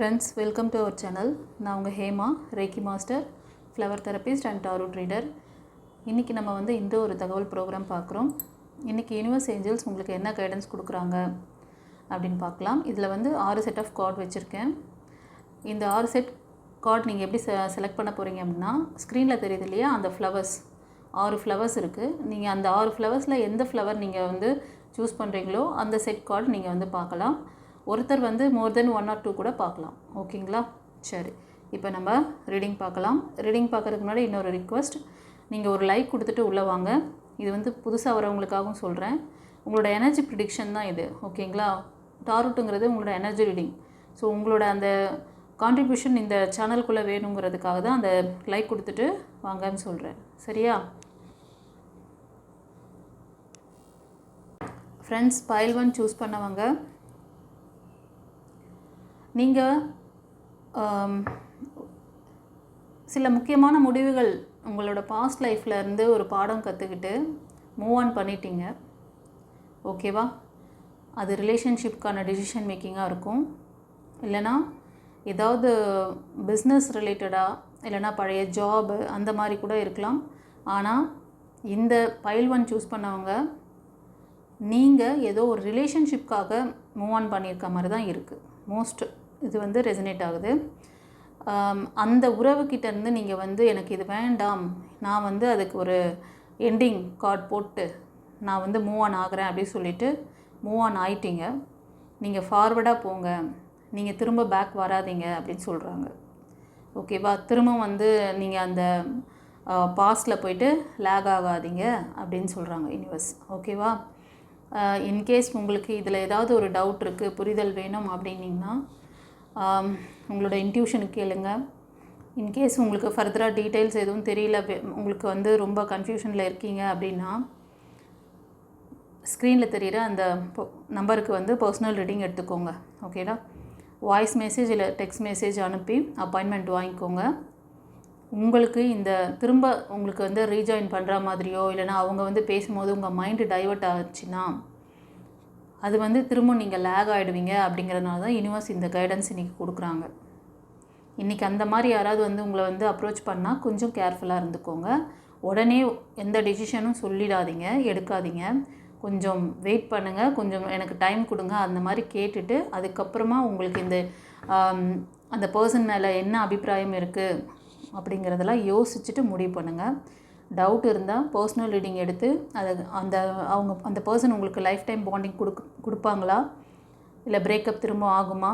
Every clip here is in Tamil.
Friends, welcome to our channel. நான் உங்கள் Hema, reiki master, flower therapist and tarot reader. இன்றைக்கி நம்ம இந்த ஒரு தகவல் ப்ரோக்ராம் பார்க்குறோம். இன்றைக்கி யூனிவர்ஸ் ஏஞ்சல்ஸ் உங்களுக்கு என்ன கைடன்ஸ் கொடுக்குறாங்க அப்படின்னு பார்க்கலாம். இதில் 6 செட் ஆஃப் கார்டு வச்சுருக்கேன். இந்த 6 செட் கார்டு நீங்கள் எப்படி செலக்ட் பண்ண போகிறீங்க அப்படின்னா, ஸ்க்ரீனில் தெரியுது இல்லையா, அந்த ஃப்ளவர்ஸ் 6 ஃப்ளவர்ஸ் இருக்குது. நீங்கள் அந்த 6 ஃப்ளவர்ஸில் எந்த ஃப்ளவர் நீங்கள் சூஸ் பண்ணுறீங்களோ அந்த செட் கார்டு நீங்கள் பார்க்கலாம். ஒருத்தர் மோர் தென் 1 or 2 கூட பார்க்கலாம். ஓகேங்களா? சரி, இப்போ நம்ம ரீடிங் பார்க்கலாம். ரீடிங் பார்க்குறதுக்கு முன்னாடி இன்னொரு ரிக்வெஸ்ட், நீங்கள் ஒரு லைக் கொடுத்துட்டு உள்ளே வாங்க. இது புதுசாக வரவங்களுக்காகவும் சொல்கிறேன். உங்களோட எனர்ஜி ப்ரிடிக்ஷன் தான் இது. ஓகேங்களா? டாரோட்டுங்கிறது உங்களோட எனர்ஜி ரீடிங். ஸோ உங்களோட அந்த கான்ட்ரிபியூஷன் இந்த சேனலுக்குள்ளே வேணுங்கிறதுக்காக தான் அந்த லைக் கொடுத்துட்டு வாங்கன்னு சொல்கிறேன். சரியா? ஃப்ரெண்ட்ஸ், பைல் 1 சூஸ் பண்ணவங்க, நீங்கள் சில முக்கியமான முடிவுகள் உங்களோட பாஸ்ட் லைஃப்பில் இருந்து ஒரு பாடம் கற்றுக்கிட்டு மூவ் ஆன் பண்ணிட்டீங்க. ஓகேவா? அது ரிலேஷன்ஷிப்கான டிசிஷன் மேக்கிங்காக இருக்கும், இல்லைனா ஏதாவது பிஸ்னஸ் ரிலேட்டடாக, இல்லைனா பழைய ஜாபு அந்த மாதிரி கூட இருக்கலாம். ஆனால் இந்த பைல் 1 சூஸ் பண்ணவங்க, நீங்கள் ஏதோ ஒரு ரிலேஷன்ஷிப்காக மூவ் ஆன் பண்ணியிருக்க மாதிரி தான் இருக்குது. மோஸ்ட் இது ரெசனேட் ஆகுது. அந்த உறவுக்கிட்டேருந்து நீங்கள் எனக்கு இது வேண்டாம், நான் அதுக்கு ஒரு எண்டிங் கார்டு போட்டு நான் மூவ் ஆன் ஆகிறேன் அப்படின்னு சொல்லிவிட்டு மூவ் ஆன் ஆகிட்டீங்க. நீங்கள் ஃபார்வர்டாக போங்க, நீங்கள் திரும்ப பேக் வராதீங்க அப்படின்னு சொல்கிறாங்க. ஓகேவா? திரும்ப நீங்கள் அந்த பாஸ்டில் போயிட்டு லேக் ஆகாதீங்க அப்படின்னு சொல்கிறாங்க யூனிவர்ஸ். ஓகேவா? இன்கேஸ் உங்களுக்கு இதில் ஏதாவது ஒரு டவுட் இருக்குது, புரிதல் வேணும் அப்படின்னிங்கன்னா உங்களோட இன்ட்யூஷனுக்கு கேளுங்க. இன்கேஸ் உங்களுக்கு ஃபர்தராக டீட்டெயில்ஸ் எதுவும் தெரியல, உங்களுக்கு ரொம்ப கன்ஃபியூஷனில் இருக்கீங்க அப்படின்னா, ஸ்க்ரீனில் தெரிகிற அந்த நம்பருக்கு பர்சனல் ரீடிங் எடுத்துக்கோங்க. ஓகேடா? வாய்ஸ் மெசேஜ் இல்லை டெக்ஸ்ட் மெசேஜ் அனுப்பி அப்பாயின்மெண்ட் வாங்கிக்கோங்க. உங்களுக்கு இந்த திரும்ப உங்களுக்கு ரீஜாயின் பண்ணுற மாதிரியோ, இல்லைனா அவங்க பேசும்போது உங்கள் மைண்டு டைவர்ட் ஆச்சுன்னா அது திரும்ப நீங்கள் லேக் ஆகிடுவீங்க. அப்படிங்கிறதுனால தான் யூனிவர்ஸ் இந்த கைடன்ஸ் இன்றைக்கி கொடுக்குறாங்க. இன்றைக்கி அந்த மாதிரி யாராவது உங்களை அப்ரோச் பண்ணால் கொஞ்சம் கேர்ஃபுல்லாக இருந்துக்கோங்க. உடனே எந்த டிசிஷனும் சொல்லிடாதீங்க, எடுக்காதீங்க. கொஞ்சம் வெயிட் பண்ணுங்கள், கொஞ்சம் எனக்கு டைம் கொடுங்க. அந்த மாதிரி கேட்டுட்டு அதுக்கப்புறமா உங்களுக்கு அந்த பர்சன் மேலே என்ன அபிப்பிராயம் இருக்குது அப்படிங்கிறதெல்லாம் யோசிச்சுட்டு முடிவு பண்ணுங்கள். டவுட் இருந்தால் பர்சனல் ரீடிங் எடுத்து அந்த பர்சன் உங்களுக்கு லைஃப் டைம் பாண்டிங் கொடுப்பாங்களா, இல்லை பிரேக்கப் திரும்ப ஆகுமா,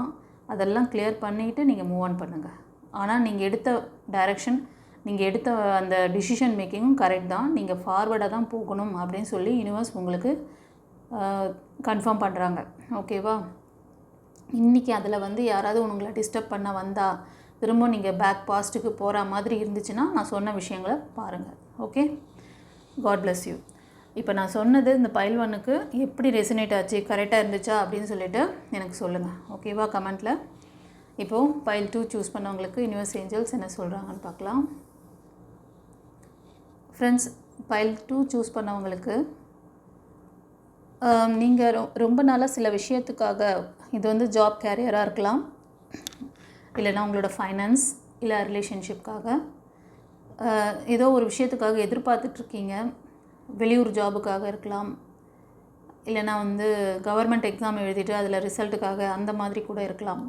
அதெல்லாம் கிளியர் பண்ணிவிட்டு நீங்கள் மூவ் ஆன் பண்ணுங்கள். ஆனால் நீங்கள் எடுத்த டைரெக்ஷன், நீங்கள் எடுத்த அந்த டிசிஷன் மேக்கிங்கும் கரெக்ட் தான். நீங்கள் ஃபார்வர்டாக தான் போகணும் அப்படின்னு சொல்லி யூனிவர்ஸ் உங்களுக்கு கன்ஃபார்ம் பண்ணுறாங்க. ஓகேவா? இன்றைக்கி அதில் யாராவது உங்களை டிஸ்டர்ப் பண்ண வந்தால், திரும்ப நீங்கள் பேக் பாஸ்ட்டுக்கு போகிற மாதிரி இருந்துச்சுன்னா நான் சொன்ன விஷயங்களை பாருங்கள். ஓகே? God bless you. இப்போ நான் சொன்னது இந்த பைல் 1க்கு எப்படி ரெசனேட் ஆச்சு, கரெக்டாக இருந்துச்சா அப்படின்னு சொல்லிவிட்டு எனக்கு சொல்லுங்கள். ஓகேவா? கமெண்ட்டில். இப்போது பைல் 2 சூஸ் பண்ணவங்களுக்கு யூனிவர்ஸ் ஏஞ்சல்ஸ் என்ன சொல்கிறாங்கன்னு பார்க்கலாம். ஃப்ரெண்ட்ஸ், பைல் 2 சூஸ் பண்ணவங்களுக்கு, நீங்கள் ரொம்ப நாளாக சில விஷயத்துக்காக, இது ஜாப் கேரியராக இருக்கலாம், இல்லைனா உங்களோட ஃபைனான்ஸ், இல்லை ரிலேஷன்ஷிப்காக ஏதோ ஒரு விஷயத்துக்காக எதிர்பார்த்துட்ருக்கீங்க. வெளியூர் ஜாபுக்காக இருக்கலாம், இல்லைனா கவர்மெண்ட் எக்ஸாம் எழுதிட்டு அதில் ரிசல்ட்டுக்காக அந்த மாதிரி கூட இருக்கலாம்.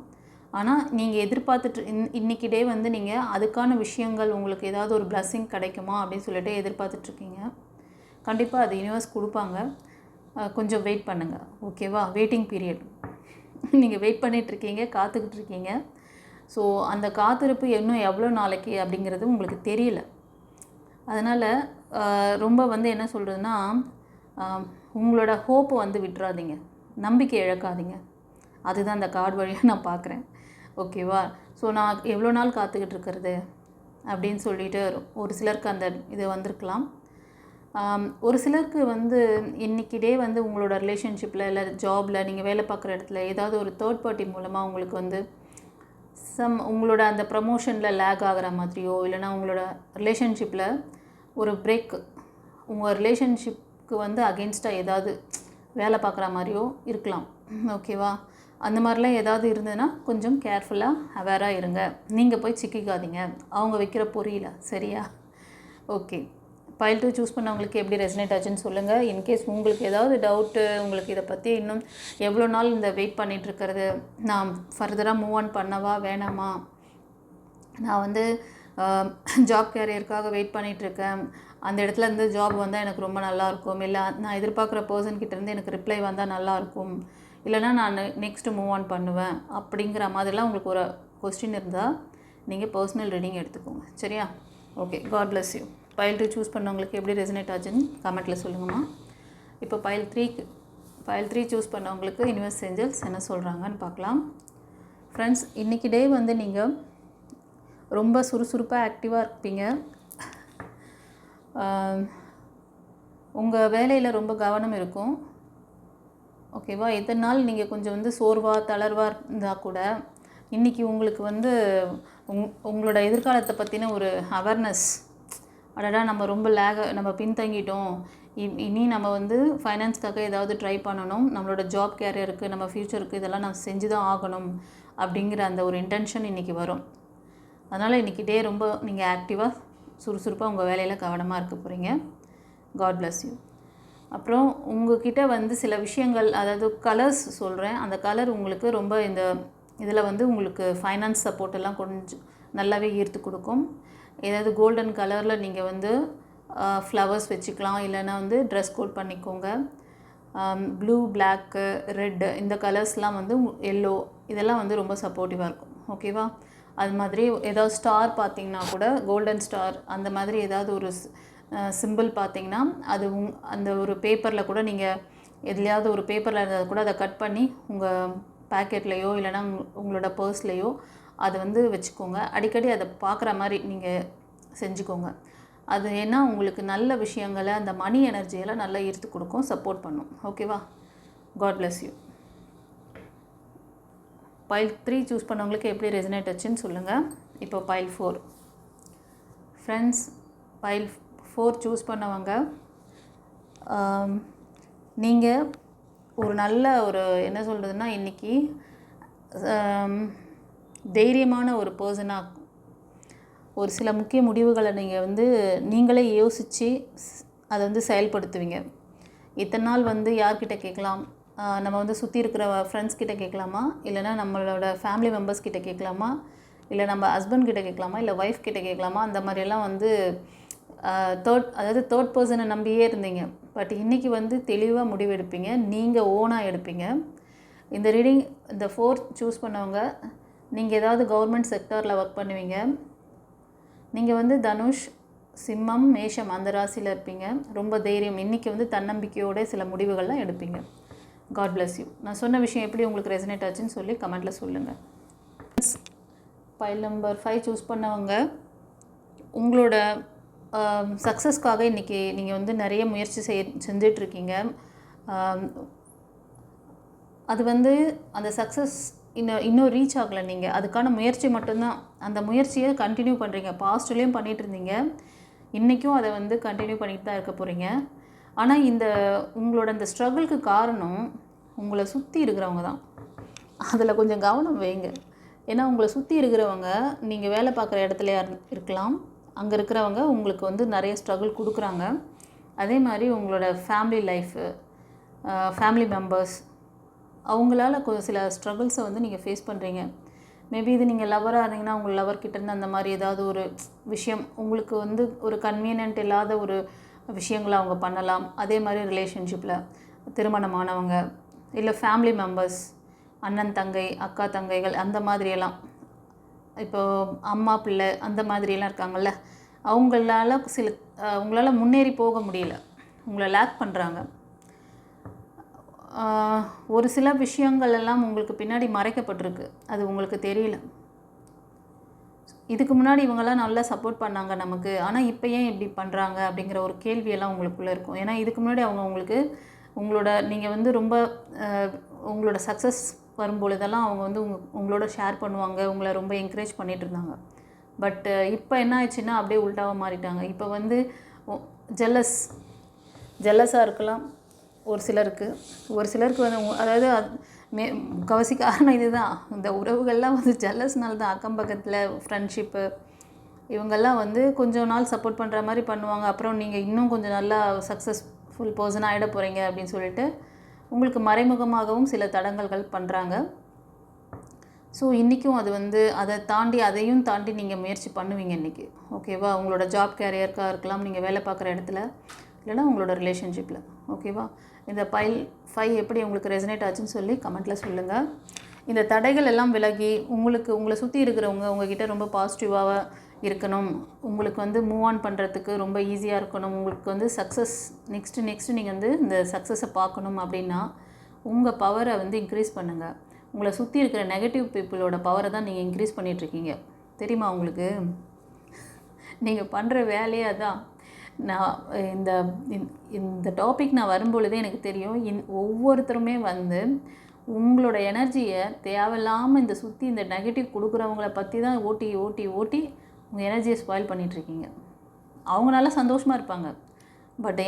ஆனால் நீங்கள் எதிர்பார்த்துட்டு இன்றைக்கி டே நீங்கள் அதுக்கான விஷயங்கள், உங்களுக்கு ஏதாவது ஒரு பிளஸ்ஸிங் கிடைக்குமா அப்படின்னு சொல்லிட்டு எதிர்பார்த்துட்ருக்கீங்க. கண்டிப்பாக அது யூனிவர்ஸ் கொடுப்பாங்க. கொஞ்சம் வெயிட் பண்ணுங்கள். ஓகேவா? Waiting period. நீங்கள் வெயிட் பண்ணிகிட்ருக்கீங்க, காத்துக்கிட்டு இருக்கீங்க. ஸோ அந்த காத்திருப்பு இன்னும் எவ்வளோ நாளைக்கு அப்படிங்கிறது உங்களுக்கு தெரியல. அதனால் ரொம்ப என்ன சொல்கிறதுனா, உங்களோட ஹோப்பை விட்டுறாதீங்க, நம்பிக்கை இழக்காதீங்க. அதுதான் அந்த கார்டு வழியாக நான் பார்க்குறேன். ஓகேவா? ஸோ நான் எவ்வளோ நாள் காத்துக்கிட்டு இருக்கிறது அப்படின்னு சொல்லிட்டு ஒரு சிலருக்கு அந்த இது வந்திருக்கலாம். ஒரு சிலருக்கு இன்றைக்கி டே உங்களோட ரிலேஷன்ஷிப்பில், இல்லை ஜாபில், நீங்கள் வேலை பார்க்குற இடத்துல ஏதாவது ஒரு தேர்ட் பார்ட்டி மூலமாக உங்களுக்கு உங்களோட அந்த ப்ரமோஷனில் லேக் ஆகிற மாதிரியோ, இல்லைனா உங்களோட ரிலேஷன்ஷிப்பில் ஒரு பிரேக், உங்கள் ரிலேஷன்ஷிப்க்கு அகெயின்ஸ்டாக ஏதாவது வேலை பார்க்குற மாதிரியோ இருக்கலாம். ஓகேவா? அந்த மாதிரிலாம் ஏதாவது இருந்ததுன்னா கொஞ்சம் கேர்ஃபுல்லாக அவேராக இருங்க. நீங்கள் போய் சிக்கிக்காதீங்க அவங்க வைக்கிற பொறியில். சரியா? ஓகே. பைல் 2 சூஸ் பண்ணவங்களுக்கு எப்படி ரெசனேட் ஆச்சுன்னு சொல்லுங்கள். இன்கேஸ் உங்களுக்கு ஏதாவது டவுட்டு, உங்களுக்கு இதை பற்றி இன்னும் எவ்வளோ நாள் இந்த வெயிட் பண்ணிகிட்ருக்கிறது, நான் ஃபர்தராக மூவ் ஆன் பண்ணவா வேணாமா, நான் வந்து ஜாப் கேரியருக்காக வெயிட் பண்ணிகிட்ருக்கேன், அந்த இடத்துல இருந்து ஜாப் வந்தால் எனக்கு ரொம்ப நல்லாயிருக்கும், இல்லை நான் எதிர்பார்க்குற பர்சன்கிட்டேருந்து எனக்கு ரிப்ளை வந்தால் நல்லாயிருக்கும், இல்லைனா நான் நெக்ஸ்ட்டு மூவ் ஆன் பண்ணுவேன் அப்படிங்கிற மாதிரிலாம் உங்களுக்கு ஒரு கொஸ்டின் இருந்தால் நீங்கள் பர்சனல் ரீடிங் எடுத்துக்கோங்க. சரியா? Okay. God bless you. Pile 2 choose பண்ணவங்களுக்கு எப்படி ரெசனேட் ஆச்சுன்னு கமெண்ட்டில் சொல்லுங்கம்மா. இப்போ பைல் 3 சூஸ் பண்ணவங்களுக்கு யூனிவர்ஸ் ஏஞ்சல்ஸ் என்ன சொல்கிறாங்கன்னு பார்க்கலாம். ஃப்ரெண்ட்ஸ், இன்றைக்கி டே வந்து நீங்கள் ரொம்ப சுறுசுறுப்பாக ஆக்டிவாக இருப்பீங்க. உங்கள் வேலையில் ரொம்ப கவனம் இருக்கும். ஓகேவா? இத்தனை நாள் நீங்கள் கொஞ்சம் வந்து சோர்வாக தளர்வாக இருந்தால் கூட இன்றைக்கி உங்களுக்கு வந்து உங்களோட எதிர்காலத்தை பற்றின ஒரு அவேர்னஸ், அடடா நம்ம ரொம்ப நம்ம பின்தங்கிட்டோம், இனி நம்ம வந்து ஃபைனான்ஸ்க்காக ஏதாவது ட்ரை பண்ணணும், நம்மளோட ஜாப் கேரியருக்கு நம்ம ஃப்யூச்சருக்கு இதெல்லாம் நம்ம செஞ்சு தான் ஆகணும் அப்படிங்கிற அந்த ஒரு இன்டென்ஷன் இன்றைக்கி வரும். அதனால் இன்றைக்கி டே ரொம்ப நீங்கள் ஆக்டிவாக சுறுசுறுப்பாக உங்கள் வேலையில் கவனமாக இருக்க போகிறீங்க. God bless you. அப்புறம் உங்கள்கிட்ட வந்து சில விஷயங்கள், அதாவது கலர்ஸ் சொல்கிறேன், அந்த கலர் உங்களுக்கு ரொம்ப இதில் வந்து உங்களுக்கு ஃபைனான்ஸ் சப்போர்ட் எல்லாம் கொஞ்சம் நல்லாவே ஈர்த்து கொடுக்கும். ஏதாவது கோல்டன் கலரில் நீங்கள் வந்து ஃப்ளவர்ஸ் வச்சுக்கலாம், இல்லைனா வந்து ட்ரெஸ் கோட் பண்ணிக்கோங்க. ப்ளூ, பிளாக்கு, ரெட்டு இந்த கலர்ஸ்லாம் வந்து எல்லோ இதெல்லாம் வந்து ரொம்ப சப்போர்ட்டிவாக இருக்கும். ஓகேவா? அது மாதிரி ஏதாவது ஸ்டார் பார்த்திங்கன்னா கூட கோல்டன் ஸ்டார் அந்த மாதிரி ஏதாவது ஒரு சிம்பிள் பார்த்திங்கன்னா அது அந்த ஒரு பேப்பரில் கூட நீங்கள் எதுலையாவது ஒரு பேப்பரில் இருந்தால் கூட அதை கட் பண்ணி உங்கள் பேக்கெட்லேயோ இல்லைனா உங்களோட பர்ஸ்லேயோ அதை வந்து வச்சுக்கோங்க. அடிக்கடி அதை பார்க்குற மாதிரி நீங்கள் செஞ்சுக்கோங்க. அது ஏன்னா உங்களுக்கு நல்ல விஷயங்களை, அந்த மணி எனர்ஜியெல்லாம் நல்லா ஈர்த்து கொடுக்கும், சப்போர்ட் பண்ணும். ஓகேவா? God bless you. Pile 3 choose பண்ணவங்களுக்கு எப்படி ரெசனேட் ஆச்சுன்னு சொல்லுங்கள். இப்போ பைல் 4. ஃப்ரெண்ட்ஸ், பைல் 4 சூஸ் பண்ணவங்க நீங்கள் ஒரு நல்ல ஒரு என்ன சொல்கிறதுனா இன்றைக்கி தைரியமான ஒரு பர்சனாக ஒரு சில முக்கிய முடிவுகளை நீங்கள் வந்து நீங்களே யோசித்து அதை வந்து செயல்படுத்துவீங்க. இத்தனை நாள் வந்து யார்கிட்ட கேட்கலாம், நம்ம வந்து சுற்றி இருக்கிற ஃப்ரெண்ட்ஸ் கிட்ட கேட்கலாமா, இல்லைனா நம்மளோட ஃபேமிலி மெம்பர்ஸ் கிட்ட கேட்கலாமா, இல்லை நம்ம ஹஸ்பண்ட் கிட்ட கேட்கலாமா, இல்லை ஒய்ஃப் கிட்ட கேட்கலாமா, அந்த மாதிரியெல்லாம் வந்து தேர்ட் பர்சனை நம்பியே இருந்தீங்க. பட் இன்றைக்கி வந்து தெளிவாக முடிவு எடுப்பீங்க, நீங்கள் ஓனாக எடுப்பீங்க. இந்த ரீடிங் இந்த 4 சூஸ் பண்ணவங்க நீங்கள் ஏதாவது கவர்மெண்ட் செக்டாரில் ஒர்க் பண்ணுவீங்க. நீங்கள் வந்து தனுஷ், சிம்மம், மேஷம் அந்த ராசியில் இருப்பீங்க. ரொம்ப தைரியம், இன்றைக்கி வந்து தன்னம்பிக்கையோட சில முடிவுகள்லாம் எடுப்பீங்க. God bless you. நான் சொன்ன விஷயம் எப்படி உங்களுக்கு ரெசனேட் ஆச்சுன்னு சொல்லி கமெண்ட்டில் சொல்லுங்கள். பைல் நம்பர் 5 சூஸ் பண்ணவங்க உங்களோட சக்ஸஸ்க்காக இன்றைக்கி நீங்கள் வந்து நிறைய முயற்சி செஞ்சிட்ருக்கீங்க. அது வந்து அந்த சக்ஸஸ் இன்னும் ரீச் ஆகலை. நீங்கள் அதுக்கான முயற்சி மட்டும்தான், அந்த முயற்சியை கண்டினியூ பண்ணுறீங்க. பாஸ்ட்லேயும் பண்ணிகிட்டு இருந்தீங்க, இன்றைக்கும் அதை வந்து கண்டினியூ பண்ணிட்டு தான் இருக்க போகிறீங்க. ஆனால் உங்களோட இந்த ஸ்ட்ரகிளுக்கு காரணம் உங்களை சுற்றி இருக்கிறவங்க தான். அதில் கொஞ்சம் கவனம் வைங்க. ஏன்னா உங்களை சுற்றி இருக்கிறவங்க நீங்கள் வேலை பார்க்குற இடத்துலையா இருக்கலாம், அங்கே இருக்கிறவங்க உங்களுக்கு வந்து நிறைய ஸ்ட்ரகிள் கொடுக்குறாங்க. அதே மாதிரி உங்களோட ஃபேமிலி லைஃபு, ஃபேமிலி மெம்பர்ஸ் அவங்களால சில ஸ்ட்ரகிள்ஸை வந்து நீங்கள் ஃபேஸ் பண்ணுறீங்க. மேபி இது நீங்கள் லவராக இருந்தீங்கன்னா உங்கள் லவர்கிட்டேருந்து அந்த மாதிரி ஏதாவது ஒரு விஷயம் உங்களுக்கு வந்து ஒரு கன்வீனியன்ட் இல்லாத ஒரு விஷயங்களை அவங்க பண்ணலாம். அதே மாதிரி ரிலேஷன்ஷிப்பில் திருமணமானவங்க, இல்லை ஃபேமிலி மெம்பர்ஸ், அண்ணன் தங்கை, அக்கா தங்கைகள் அந்த மாதிரியெல்லாம், இப்போது அம்மா பிள்ளை அந்த மாதிரியெல்லாம் இருக்காங்கள்ல, அவங்களால உங்களால் முன்னேறி போக முடியல, உங்களை லேக் பண்ணுறாங்க. ஒரு சில விஷயங்கள் எல்லாம் உங்களுக்கு பின்னாடி மறைக்கப்பட்டிருக்கு, அது உங்களுக்கு தெரியல. இதுக்கு முன்னாடி இவங்கெல்லாம் நல்லா சப்போர்ட் பண்ணாங்க நமக்கு, ஆனால் இப்போ ஏன் இப்படி பண்ணுறாங்க அப்படிங்கிற ஒரு கேள்வியெல்லாம் உங்களுக்குள்ளே இருக்கும். ஏன்னா இதுக்கு முன்னாடி உங்களுக்கு நீங்கள் வந்து ரொம்ப உங்களோட சக்ஸஸ் வரும்பொழுதெல்லாம் அவங்க வந்து உங்களோட ஷேர் பண்ணுவாங்க, உங்களை ரொம்ப என்கரேஜ் பண்ணிகிட்டு இருந்தாங்க. பட் இப்போ என்ன ஆயிடுச்சுன்னா அப்படியே உல்ட்டாவாக மாறிட்டாங்க. இப்போ வந்து ஜெல்லஸாக இருக்கலாம் ஒரு சிலருக்கு வந்து, அதாவது முக்கால்வாசி காரணம் இதுதான். இந்த உறவுகள்லாம் வந்து ஜெல்லஸ்னால தான். அக்கம் பக்கத்தில் ஃப்ரெண்ட்ஷிப்பு இவங்கெல்லாம் வந்து கொஞ்சம் நாள் சப்போர்ட் பண்ணுற மாதிரி பண்ணுவாங்க. அப்புறம் நீங்கள் இன்னும் கொஞ்சம் நல்லா சக்ஸஸ்ஃபுல் பர்சனாக ஆகிட போகிறீங்க அப்படின்னு சொல்லிட்டு உங்களுக்கு மறைமுகமாகவும் சில தடங்கல்கள் பண்ணுறாங்க. ஸோ இன்றைக்கும் அது வந்து அதையும் தாண்டி நீங்கள் முயற்சி பண்ணுவீங்க இன்றைக்கி. ஓகேவா? உங்களோட ஜாப் கேரியருக்காக இருக்கலாம், நீங்கள் வேலை பார்க்குற இடத்துல, இல்லைனா உங்களோட ரிலேஷன்ஷிப்பில். ஓகேவா? இந்த பைல் 5 எப்படி உங்களுக்கு ரெசனேட் ஆச்சுன்னு சொல்லி கமெண்ட்டில் சொல்லுங்கள். இந்த தடைகள் எல்லாம் விலகி உங்களை சுற்றி இருக்கிறவங்க உங்ககிட்ட ரொம்ப பாசிட்டிவாக இருக்கணும், உங்களுக்கு வந்து மூவ் ஆன் பண்ணுறதுக்கு ரொம்ப ஈஸியாக இருக்கணும், உங்களுக்கு வந்து சக்ஸஸ் நெக்ஸ்ட்டு நீங்கள் வந்து இந்த சக்ஸஸை பார்க்கணும் அப்படின்னா உங்கள் பவரை வந்து இன்க்ரீஸ் பண்ணுங்கள். உங்களை சுற்றி இருக்கிற நெகட்டிவ் பீப்புளோட பவரை தான் நீங்கள் இன்க்ரீஸ் பண்ணிகிட்ருக்கீங்க. தெரியுமா உங்களுக்கு? நீங்கள் பண்ணுற வேலையே அதான். நான் இந்த டாபிக் நான் வரும்பொழுதே எனக்கு தெரியும், ஒவ்வொருத்தருமே வந்து உங்களோட எனர்ஜியை தேவையில்லாமல் இந்த சுற்றி இந்த நெகட்டிவ் கொடுக்குறவங்கள பற்றி தான் ஓட்டி ஓட்டி ஓட்டி உங்கள் எனர்ஜியை ஸ்பாயில் பண்ணிகிட்ருக்கீங்க. அவங்க நல்லா சந்தோஷமாக இருப்பாங்க. பட்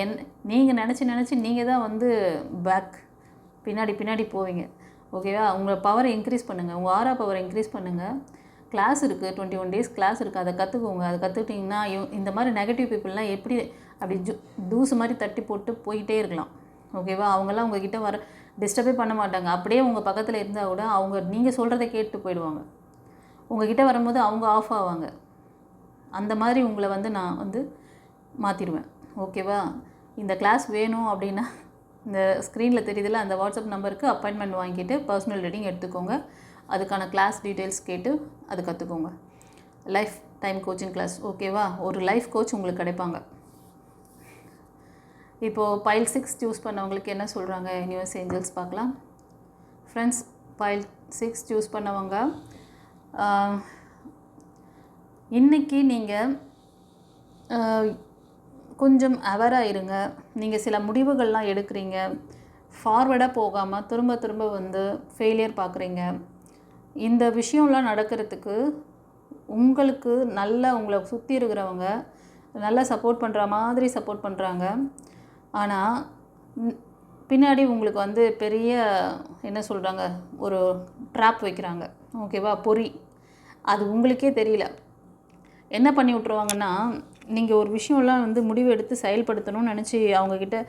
நீங்கள் நினச்சி நீங்கள் தான் வந்து பின்னாடி போவீங்க. ஓகேவா? உங்கள் பவரை இன்க்ரீஸ் பண்ணுங்கள், உங்கள் ஆரா பவரை இன்க்ரீஸ் பண்ணுங்கள். கிளாஸ் இருக்குது, 21 days கிளாஸ் இருக்குது, அதை கற்றுக்கோங்க. அதை கற்றுக்கிட்டிங்கன்னா இந்த மாதிரி நெகட்டிவ் பீப்புளெலாம் எப்படி அப்படி தூசு மாதிரி தட்டி போட்டு போயிட்டே இருக்கலாம். ஓகேவா? அவங்கெல்லாம் உங்ககிட்ட டிஸ்டர்பே பண்ண மாட்டாங்க. அப்படியே உங்கள் பக்கத்தில் இருந்தால் கூட நீங்கள் சொல்கிறத கேட்டு போயிடுவாங்க. உங்ககிட்ட வரும்போது அவங்க ஆஃப் ஆவாங்க. அந்த மாதிரி உங்களை வந்து நான் வந்து மாற்றிடுவேன். ஓகேவா? இந்த கிளாஸ் வேணும் அப்படின்னா இந்த ஸ்க்ரீனில் தெரியுதில்ல, அந்த வாட்ஸ்அப் நம்பருக்கு அப்பாயின்மெண்ட் வாங்கிட்டு பர்சனல் ரீடிங் எடுத்துக்கோங்க. அதுக்கான கிளாஸ் டீட்டெயில்ஸ் கேட்டு அது கற்றுக்கோங்க. Life time coaching class. ஓகேவா? ஒரு லைஃப் கோச் உங்களுக்கு கிடைப்பாங்க. இப்போது பைல் 6 சூஸ் பண்ணவங்களுக்கு என்ன சொல்கிறாங்க யூனிவர்ஸ் ஏஞ்சல்ஸ் பார்க்கலாம். ஃப்ரெண்ட்ஸ், பைல் 6 சூஸ் பண்ணவங்க இன்றைக்கி நீங்கள் கொஞ்சம் அவேராக இருங்க. நீங்கள் சில முடிவுகள்லாம் எடுக்கிறீங்க, ஃபார்வர்டாக போகாமல் திரும்ப வந்து ஃபெயிலியர் பார்க்குறீங்க. இந்த விஷயம்லாம் நடக்கிறதுக்கு உங்களுக்கு உங்களை சுற்றி இருக்கிறவங்க நல்லா சப்போர்ட் பண்ணுற மாதிரி சப்போர்ட் பண்ணுறாங்க. ஆனால் பின்னாடி உங்களுக்கு வந்து பெரிய என்ன சொல்கிறாங்க, ஒரு ட்ராப் வைக்கிறாங்க. ஓகேவா? பொறி. அது உங்களுக்கே தெரியல. என்ன பண்ணி விட்ருவாங்கன்னா, நீங்கள் ஒரு விஷயம்லாம் வந்து முடிவு எடுத்து செயல்படுத்தணும்னு நினச்சி அவங்கக்கிட்ட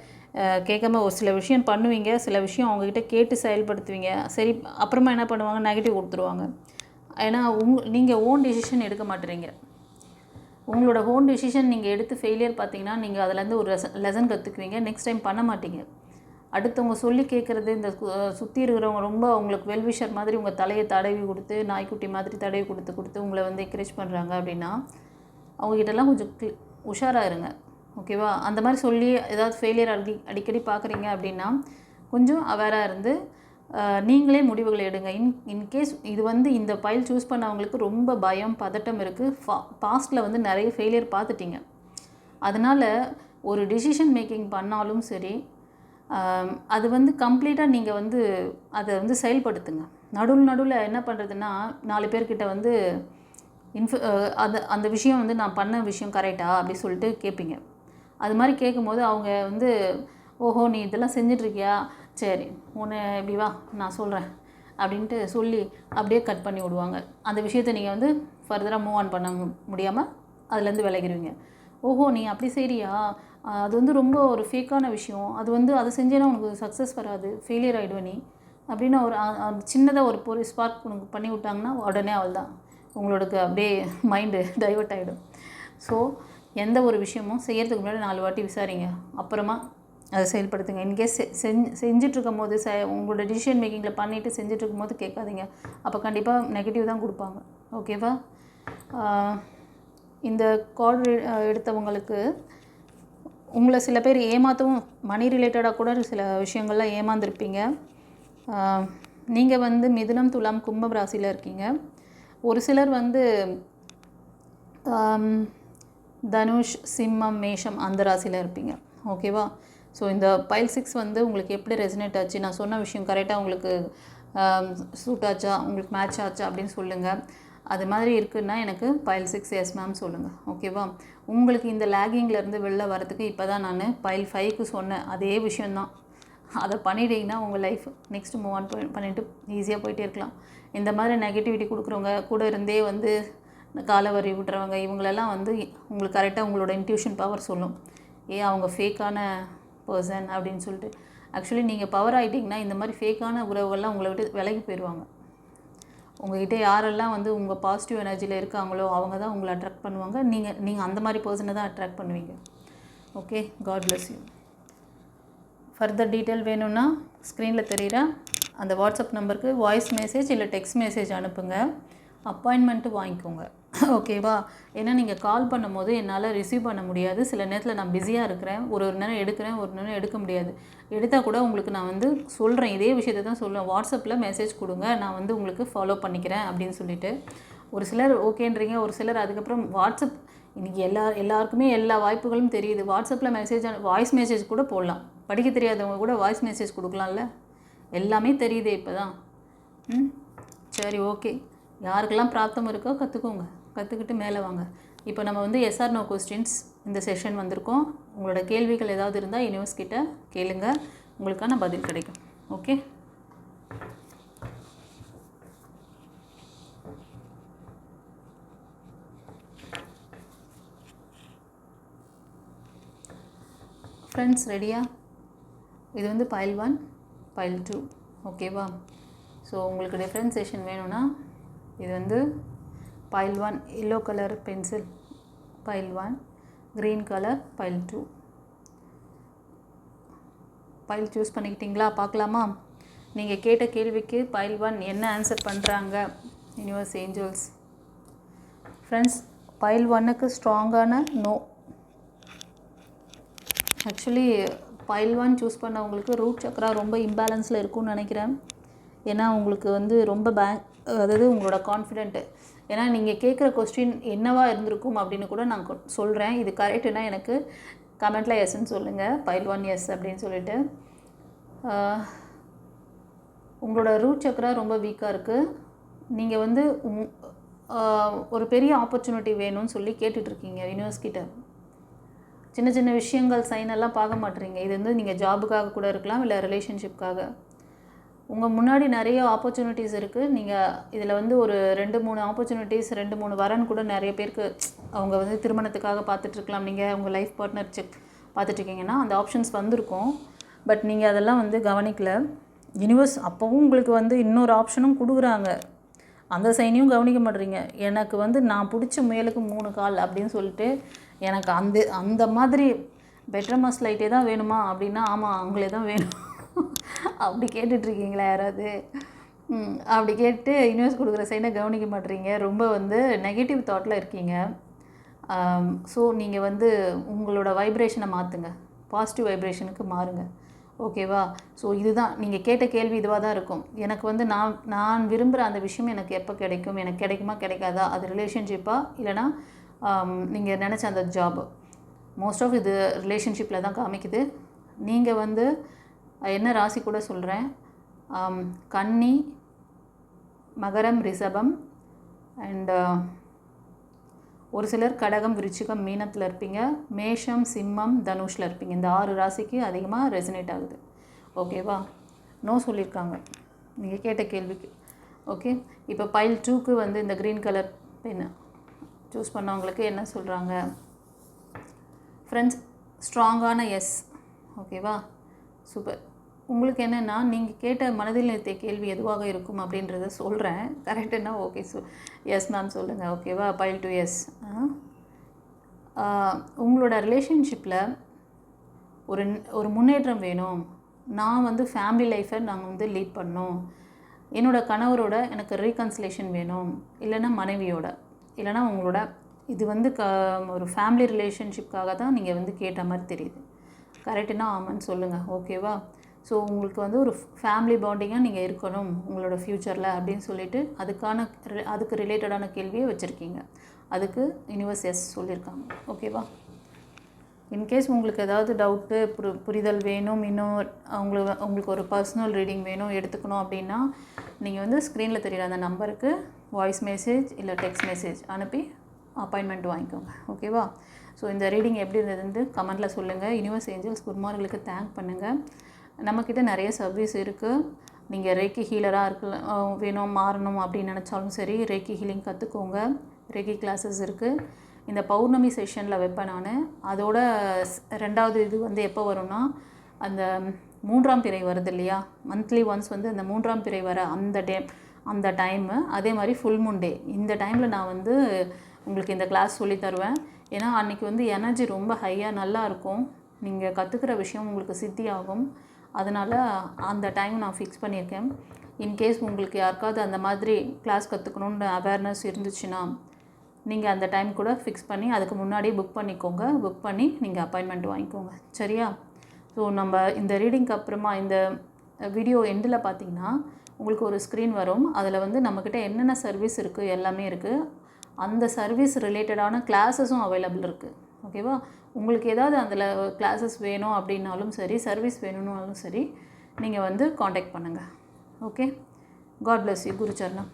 கேட்காம ஒரு சில விஷயம் பண்ணுவீங்க, சில விஷயம் அவங்கக்கிட்ட கேட்டு செயல்படுத்துவீங்க. சரி, அப்புறமா என்ன பண்ணுவாங்க, நெகட்டிவ் கொடுத்துருவாங்க. ஏன்னா நீங்கள் ஓன் டிசிஷன் எடுக்க மாட்டேறீங்க. உங்களோட ஓன் டிசிஷன் நீங்கள் எடுத்து ஃபெயிலியர் பார்த்தீங்கன்னா நீங்கள் அதிலேருந்து ஒரு லெசன் கற்றுக்குவீங்க. நெக்ஸ்ட் டைம் பண்ண மாட்டீங்க. அடுத்தவங்க சொல்லி கேட்குறது, இந்த சுற்றி இருக்கிறவங்க ரொம்ப உங்களுக்கு வெல்விஷர் மாதிரி உங்கள் தலையை தடவி கொடுத்து, நாய்க்குட்டி மாதிரி தடவி கொடுத்து உங்களை வந்து என்கரேஜ் பண்ணுறாங்க அப்படின்னா அவங்ககிட்டலாம் கொஞ்சம் உஷாராக இருங்க. ஓகேவா? அந்த மாதிரி சொல்லி ஏதாவது ஃபெயிலியர் அடிக்கடி பார்க்குறீங்க அப்படின்னா கொஞ்சம் அவேராக இருந்து நீங்களே முடிவுகளை எடுங்க. இன்கேஸ் இது வந்து இந்த பைல் சூஸ் பண்ணவங்களுக்கு ரொம்ப பயம், பதட்டம் இருக்குது. பாஸ்ட்டில் வந்து நிறைய ஃபெயிலியர் பார்த்துட்டிங்க. அதனால் ஒரு டிசிஷன் மேக்கிங் பண்ணாலும் சரி, அது வந்து கம்ப்ளீட்டாக நீங்கள் வந்து அதை வந்து செயல்படுத்துங்க. நடுவில் என்ன பண்ணுறதுன்னா, 4 பேர்கிட்ட வந்து அந்த விஷயம் வந்து நான் பண்ண விஷயம் கரெக்டா அப்படி சொல்லிட்டு கேட்பீங்க. அது மாதிரி கேட்கும்போது அவங்க வந்து, ஓஹோ நீ இதெல்லாம் செஞ்சிட்ருக்கியா, சரி உன்னை இப்படி வா நான் சொல்கிறேன் அப்படின்ட்டு சொல்லி அப்படியே கட் பண்ணி விடுவாங்க. அந்த விஷயத்தை நீங்கள் வந்து ஃபர்தராக மூவ் ஆன் பண்ண முடியாமல் அதுலேருந்து விலகிடுவீங்க. ஓஹோ நீ அப்படி செய்கிறியா, அது வந்து ரொம்ப ஒரு ஃபேக்கான விஷயம், அது வந்து அதை செஞ்சேன்னா உனக்கு சக்ஸஸ் வராது, ஃபெயிலியர் ஆகிடுவ நீ அப்படின்னு ஒரு சின்னதாக ஒரு ஸ்பார்க் உனக்கு பண்ணி விட்டாங்கன்னா உடனே அவள் தான் உங்களுக்கு அப்படியே மைண்டு டைவர்ட் ஆகிடும். ஸோ எந்த ஒரு விஷயமும் செய்கிறதுக்கு முன்னாடி 4 வாட்டி விசாரிங்க, அப்புறமா அதை செயல்படுத்துங்க. இன்கேஸ் செஞ்சிட்ருக்கும் போது உங்களோட டிசிஷன் மேக்கிங்கில் பண்ணிவிட்டு செஞ்சிட்ருக்கும் போது கேட்காதீங்க. அப்போ கண்டிப்பாக நெகட்டிவ் தான் கொடுப்பாங்க. ஓகேவா? இந்த கார்டு எடுத்தவங்களுக்கு உங்களை சில பேர் ஏமாற்றவும், மணி ரிலேட்டடாக கூட சில விஷயங்கள்லாம் ஏமாந்துருப்பீங்க. நீங்கள் வந்து மிதுனம், துலாம், கும்பம் ராசியில் இருக்கீங்க. ஒரு சிலர் வந்து தனுஷ், சிம்மம், மேஷம் அந்த ராசியில் இருப்பீங்க. ஓகேவா? ஸோ இந்த பைல் 6 வந்து உங்களுக்கு எப்படி ரெசனேட் ஆச்சு, நான் சொன்ன விஷயம் கரெக்டாக உங்களுக்கு சூட் ஆச்சா, உங்களுக்கு மேட்ச் ஆச்சா அப்படின்னு சொல்லுங்கள். அது மாதிரி இருக்குன்னா எனக்கு பைல் 6 எஸ் மேம் சொல்லுங்கள். ஓகேவா? உங்களுக்கு இந்த லேகிங்லேருந்து வெளில வரதுக்கு இப்போ தான் நான் பைல் 5க்கு சொன்னேன் அதே விஷயந்தான். அதை பண்ணிட்டீங்கன்னா உங்கள் லைஃப் நெக்ஸ்ட் மூவ் ஆன் பண்ணிவிட்டு ஈஸியாக போயிட்டே இருக்கலாம். இந்த மாதிரி நெகட்டிவிட்டி கொடுக்குறவங்க கூட இருந்தே வந்து காலை வரி விட்டுறவங்க இவங்களெல்லாம் வந்து உங்களுக்கு கரெக்டாக உங்களோட இன்ட்யூஷன் பவர் சொல்லும், அவங்க ஃபேக்கான பர்சன் அப்படின்னு சொல்லிட்டு. ஆக்சுவலி நீங்கள் பவர் ஆகிட்டிங்கன்னா இந்த மாதிரி ஃபேக்கான உறவுகள்லாம் உங்களை விட்டு விலகி போயிடுவாங்க. உங்கள்கிட்ட யாரெல்லாம் வந்து உங்கள் பாசிட்டிவ் எனர்ஜியில் இருக்காங்களோ அவங்க தான் உங்களை அட்ராக்ட் பண்ணுவாங்க. நீங்கள் அந்த மாதிரி பர்சனை தான் அட்ராக்ட் பண்ணுவீங்க. Okay, God bless you. Further detail வேணும்னா ஸ்க்ரீனில் தெரிகிற அந்த வாட்ஸ்அப் நம்பருக்கு வாய்ஸ் மெசேஜ் இல்லை டெக்ஸ்ட் மெசேஜ் அனுப்புங்க. அப்பாயின்மெண்ட்டு வாங்கிக்கோங்க. ஓகேவா? ஏன்னா நீங்கள் கால் பண்ணும்போது என்னால் ரிசீவ் பண்ண முடியாது. சில நேரத்தில் நான் பிஸியாக இருக்கிறேன், ஒரு நேரம் எடுக்கிறேன், ஒரு நேரம் எடுக்க முடியாது. எடுத்தால் கூட உங்களுக்கு நான் வந்து சொல்கிறேன், இதே விஷயத்தை தான் சொல்லுவேன், வாட்ஸ்அப்பில் மெசேஜ் கொடுங்க, நான் வந்து உங்களுக்கு ஃபாலோ பண்ணிக்கிறேன் அப்படின்னு சொல்லிவிட்டு. ஒரு சிலர் ஓகேன்றீங்க, ஒரு சிலர் அதுக்கப்புறம் வாட்ஸ்அப் இன்றைக்கி எல்லாருக்குமே எல்லா வாய்ப்புகளும் தெரியுது. வாட்ஸ்அப்பில் மெசேஜ் வாய்ஸ் மெசேஜ் கூட போடலாம். படிக்க தெரியாதவங்க கூட வாய்ஸ் மெசேஜ் கொடுக்கலாம்ல. எல்லாமே தெரியுது இப்போ தான். சரி, ஓகே. யாருக்கெல்லாம் பிராப்தம் இருக்கோ கற்றுக்கோங்க, கற்றுக்கிட்டு மேலே வாங்க. இப்போ நம்ம வந்து எஸ்ஆர் நோ கொஸ்டின்ஸ் இந்த செஷன் வந்திருக்கோம். உங்களோட கேள்விகள் ஏதாவது இருந்தால் யூனிவர்ஸ் கிட்ட கேளுங்க, உங்களுக்கான பதில் கிடைக்கும். ஓகே, ஃப்ரெண்ட்ஸ் ரெடியா? இது வந்து பைல் 1 பைல் 2. ஓகேவா? ஸோ உங்களுக்கு டிஃப்ரென்சேஷன் வேணும்னா இது வந்து file 1 yellow colour pencil file 1, green colour file 2. File choose பண்ணிக்கிட்டிங்களா? பார்க்கலாமா? நீங்கள் கேட்ட கேள்விக்கு பைல் 1 என்ன ஆன்சர் பண்ணுறாங்க யூனிவர்ஸ் ஏஞ்சல்ஸ்? ஃப்ரெண்ட்ஸ், பைல் 1க்கு ஸ்ட்ராங்கான நோ. ஆக்சுவலி பைல் 1 சூஸ் பண்ணவங்களுக்கு ரூட் சக்ரா ரொம்ப இம்பேலன்ஸில் இருக்கும்னு நினைக்கிறேன். ஏன்னா உங்களுக்கு வந்து ரொம்ப அதாவது உங்களோட கான்ஃபிடென்ட்டு, ஏன்னா நீங்கள் கேட்குற கொஸ்டின் என்னவா இருந்திருக்கும் அப்படின்னு கூட நான் சொல்கிறேன். இது கரெக்டுனா எனக்கு கமெண்ட்டில் எஸ்ன்னு சொல்லுங்கள், பைல் 1 எஸ் அப்படின்னு சொல்லிட்டு. உங்களோட ரூட் சக்ரா ரொம்ப வீக்காக இருக்குது. நீங்கள் வந்து ஒரு பெரிய ஆப்பர்ச்சுனிட்டி வேணும்னு சொல்லி கேட்டுட்ருக்கீங்க யூனிவர்ஸ்கிட்ட. சின்ன சின்ன விஷயங்கள் சைனெல்லாம் பார்க்க மாட்டேறீங்க. இது வந்து நீங்கள் ஜாபுக்காக கூட இருக்கலாம், இல்லை ரிலேஷன்ஷிப்காக. உங்கள் முன்னாடி நிறைய ஆப்பர்ச்சுனிட்டிஸ் இருக்குது. நீங்கள் இதில் வந்து ஒரு 2-3 ஆப்பர்ச்சுனிட்டிஸ் 2-3 வரன் கூட நிறைய பேருக்கு அவங்க வந்து திருமணத்துக்காக பார்த்துட்ருக்கலாம். நீங்கள் உங்கள் லைஃப் பார்ட்னர் பார்த்துட்ருக்கீங்கன்னா அந்த ஆப்ஷன்ஸ் வந்திருக்கும். பட் நீங்கள் அதெல்லாம் வந்து கவனிக்கல. யூனிவர்ஸ் அப்போவும் உங்களுக்கு வந்து இன்னொரு ஆப்ஷனும் கொடுக்குறாங்க, அந்த சைனையும் கவனிக்க மாட்டேறீங்க. எனக்கு வந்து நான் பிடிச்ச முயலுக்கு 3 கால் அப்படின்னு சொல்லிட்டு எனக்கு அந்த மாதிரி பெட்டர்மஸ் லைட்டே தான் வேணுமா அப்படின்னா ஆமாம் அவங்களே தான் வேணும் அப்படி கேட்டுட்ருக்கீங்களா யாராவது? அப்படி கேட்டு யூனிவர்ஸ் கொடுக்குற சைனை கவனிக்க மாட்டேறீங்க. ரொம்ப வந்து நெகட்டிவ் தாட்டில் இருக்கீங்க. ஸோ நீங்கள் வந்து உங்களோட வைப்ரேஷனை மாற்றுங்க, பாசிட்டிவ் வைப்ரேஷனுக்கு மாறுங்க. ஓகேவா? ஸோ இதுதான் நீங்கள் கேட்ட கேள்வி இதுவாக தான் இருக்கும். எனக்கு வந்து நான் விரும்புகிற அந்த விஷயம் எனக்கு எப்போ கிடைக்கும், எனக்கு கிடைக்குமா கிடைக்காதா, அது ரிலேஷன்ஷிப்பாக இல்லைனா நீங்கள் நினச்ச அந்த ஜாப். மோஸ்ட் ஆஃப் இது ரிலேஷன்ஷிப்பில் தான் காமிக்குது. நீங்கள் வந்து என்ன ராசி கூட சொல்கிறேன், கன்னி, மகரம், ரிஷபம் அண்ட் ஒரு சிலர் கடகம், விருச்சிகம், மீனத்தில் இருப்பீங்க. மேஷம், சிம்மம், தனுஷில் இருப்பீங்க. இந்த 6 ராசிக்கு அதிகமாக ரெசனேட் ஆகுது. ஓகேவா? நோ சொல்லியிருக்காங்க நீங்கள் கேட்ட கேள்விக்கு. ஓகே, இப்போ பைல் 2க்கு வந்து இந்த க்ரீன் கலர் பென்னு சூஸ் பண்ணவங்களுக்கு என்ன சொல்கிறாங்க? ஃப்ரெண்ட்ஸ், ஸ்ட்ராங்கான எஸ். ஓகேவா? சூப்பர். உங்களுக்கு என்னென்னா நீங்கள் கேட்ட மனதில் நிறுத்திய கேள்வி எதுவாக இருக்கும் அப்படின்றத சொல்கிறேன். கரெக்டுன்னா ஓகே, எஸ் மேம் சொல்லுங்கள். ஓகேவா? Pile 2 yes. உங்களோட ரிலேஷன்ஷிப்பில் ஒரு முன்னேற்றம் வேணும். நான் வந்து ஃபேமிலி லைஃப்பை நாங்கள் வந்து லீட் பண்ணோம். என்னோடய கணவரோட எனக்கு ரீகன்சிலேஷன் வேணும், இல்லைன்னா மனைவியோட, இல்லைனா உங்களோட இது வந்து ஒரு ஃபேமிலி ரிலேஷன்ஷிப்காக தான் நீங்கள் வந்து கேட்ட மாதிரி தெரியுது. கரெக்டுன்னா ஆமான்னு சொல்லுங்கள். ஓகேவா? ஸோ உங்களுக்கு வந்து ஒரு ஃபேமிலி பாண்டிங்காக நீங்கள் இருக்கணும் உங்களோட ஃப்யூச்சரில் அப்படின்னு சொல்லிட்டு அதுக்கு ரிலேட்டடான கேள்வியை வச்சுருக்கீங்க. அதுக்கு யூனிவர்ஸ் எஸ் சொல்லியிருக்காங்க. ஓகேவா? இன்கேஸ் உங்களுக்கு ஏதாவது டவுட்டு புரிதல் வேணும், இன்னும் உங்களுக்கு ஒரு பர்சனல் ரீடிங் வேணும் எடுத்துக்கணும் அப்படின்னா நீங்கள் வந்து ஸ்க்ரீனில் தெரிகிற அந்த நம்பருக்கு வாய்ஸ் மெசேஜ் இல்லை டெக்ஸ்ட் மெசேஜ் அனுப்பி அப்பாயின்மெண்ட் வாங்கிக்கோங்க. ஓகேவா? ஸோ இந்த ரீடிங் எப்படி இருந்ததுன்னு கமெண்ட்டில் சொல்லுங்கள். யூனிவர்ஸ் ஏஞ்சல்ஸ் குருமார்களுக்கு தேங்க் பண்ணுங்கள். நம்மக்கிட்ட நிறைய சர்வீஸ் இருக்குது. நீங்கள் ரேக்கி ஹீலராக வேணும் மாறணும் அப்படின்னு நினச்சாலும் சரி, ரேக்கி ஹீலிங் கற்றுக்கோங்க. ரேக்கி கிளாஸஸ் இருக்குது. இந்த பௌர்ணமி செஷனில் வைப்பேன் நான். அதோட 2வது இது வந்து எப்போ வரும்னா, அந்த 3ஆம் பிறை வருது இல்லையா, மந்த்லி ஒன்ஸ் வந்து அந்த 3ஆம் பிறை வர அந்த டைமு, அதே மாதிரி ஃபுல் மூன் டே, இந்த டைமில் நான் வந்து உங்களுக்கு இந்த கிளாஸ் சொல்லி தருவேன். ஏன்னா அன்றைக்கி வந்து எனர்ஜி ரொம்ப ஹையாக நல்லா இருக்கும். நீங்கள் கற்றுக்கிற விஷயம் உங்களுக்கு சித்தி ஆகும். அதனால் அந்த டைம் நான் ஃபிக்ஸ் பண்ணியிருக்கேன். இன்கேஸ் உங்களுக்கு யாருக்காவது அந்த மாதிரி கிளாஸ் கற்றுக்கணுன்னு அவேர்னஸ் இருந்துச்சுன்னா, நீங்கள் அந்த டைம் கூட ஃபிக்ஸ் பண்ணி அதுக்கு முன்னாடியே புக் பண்ணிக்கோங்க. புக் பண்ணி நீங்கள் அப்பாயின்மெண்ட் வாங்கிக்கோங்க. சரியா? ஸோ நம்ம இந்த ரீடிங்க்கு அப்புறமா இந்த வீடியோ எண்டில் பார்த்தீங்கன்னா உங்களுக்கு ஒரு ஸ்க்ரீன் வரும். அதில் வந்து நம்மக்கிட்ட என்னென்ன சர்வீஸ் இருக்குது எல்லாமே இருக்குது. அந்த சர்வீஸ் ரிலேட்டடான கிளாஸஸும் அவைலபிள் இருக்குது. ஓகேவா? உங்களுக்கு ஏதாவது அதில் கிளாஸஸ் வேணும் அப்படின்னாலும் சரி, சர்வீஸ் வேணும்னாலும் சரி, நீங்கள் வந்து காண்டாக்ட் பண்ணுங்கள். ஓகே? God bless you. குரு சரணம்.